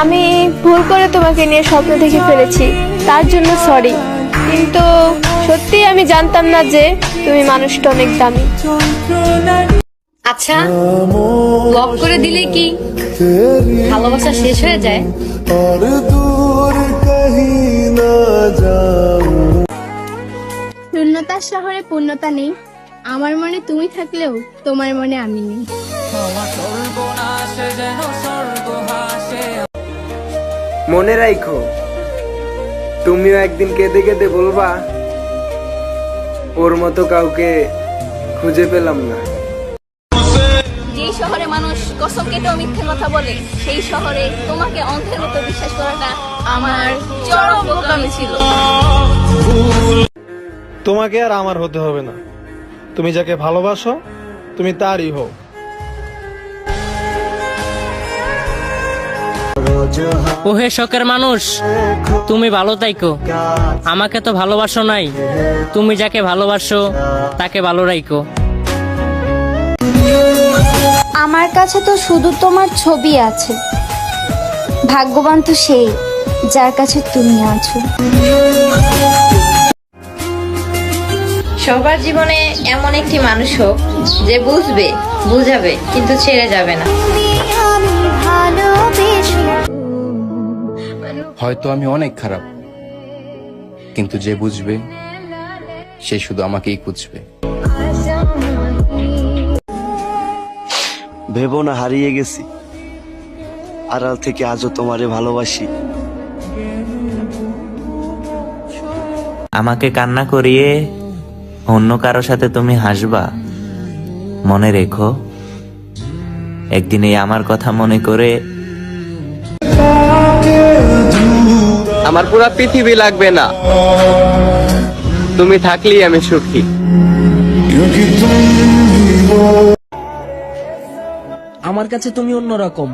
আমি ভুল করে তোমাকে নিয়ে স্বপ্ন দেখে ফেলেছি, তার জন্য সরি। কিন্তু সত্যি আমি জানতাম না যে তুমি মানুষটা অনেক দামি। আচ্ছা, ব্লক করে দিলে কি ভালোবাসা শেষ হয়ে যায়? শূন্যতার শহরে পূর্ণতা নেই, আমার মনে তুমি থাকলেও তোমার মনে আমি নেই। মনে রাখো, তুমিও একদিন কেঁদে কেঁদে বলবা ওর মতো কাউকে খুঁজে পেলাম না। যেই শহরে মানুষ কসম কেটেও মিথ্যে কথা বলে, সেই শহরে তোমাকে অন্ধের মতো বিশ্বাস করাটা আমার চরম বোকামি ছিল। তোমাকে আর আমার হতে হবে না, তুমি যাকে ভালোবাসো তুমি তারই হও। ওহে শখের মানুষ, তুমি ভালো তাইকো, আমাকে তো ভালোবাসো নাই, তুমি যাকে ভালোবাসো তাকে ভালো রাইকো। আমার কাছে তো শুধু তোমার ছবি আছে, ভাগ্যবান তো সেই যার কাছে তুমি আছো। সবার জীবনে এমন একটি মানুষ হোক যে বুঝবে, বুঝাবে, কিন্তু ছেড়ে যাবে না। হয়তো আমি অনেক খারাপ, কিন্তু যে বুঝবে সে শুধু আমাকেই খুঁজবে। ভেবো না হারিয়ে গেছি, আড়াল থেকে আজও তোমারে ভালোবাসি। আমাকে কান্না করিয়ে অন্য কারো সাথে তুমি হাসবা, মনে রেখো একদিন এই আমার কথা মনে করে। আমার পুরো পৃথিবী লাগবে না, তুমি থাকলেই আমি সুখী। আমার কাছে তুমি অন্যরকম,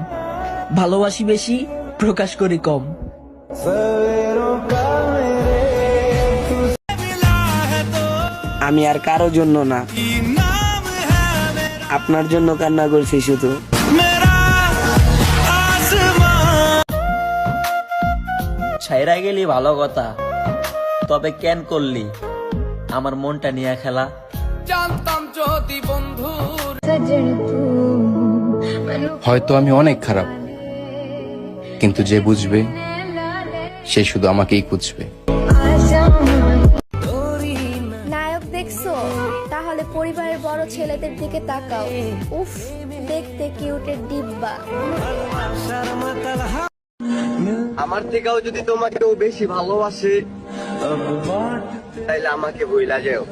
ভালোবাসি বেশি, প্রকাশ করি কম। আমি আর কারো জন্য না, আপনার জন্য কান্না করছি শুধু। ছাইরা গেলি ভালো কথা, তবে কেন করলি আমার মনটা নিয়ে খেলা? হয়তো আমি অনেক খারাপ, কিন্তু যে বুঝবে সে শুধু আমাকেই খুঁজবে। নায়ক দেখছো? তাহলে পরিবারের বড় ছেলেদের দিকে তাকাও। উফ, দেখতে কিউটের ডিব্বা। আমার থেকেও যদি তোমাকে বেশি ভালোবাসে তাইলে আমাকে ভুইলা যাও।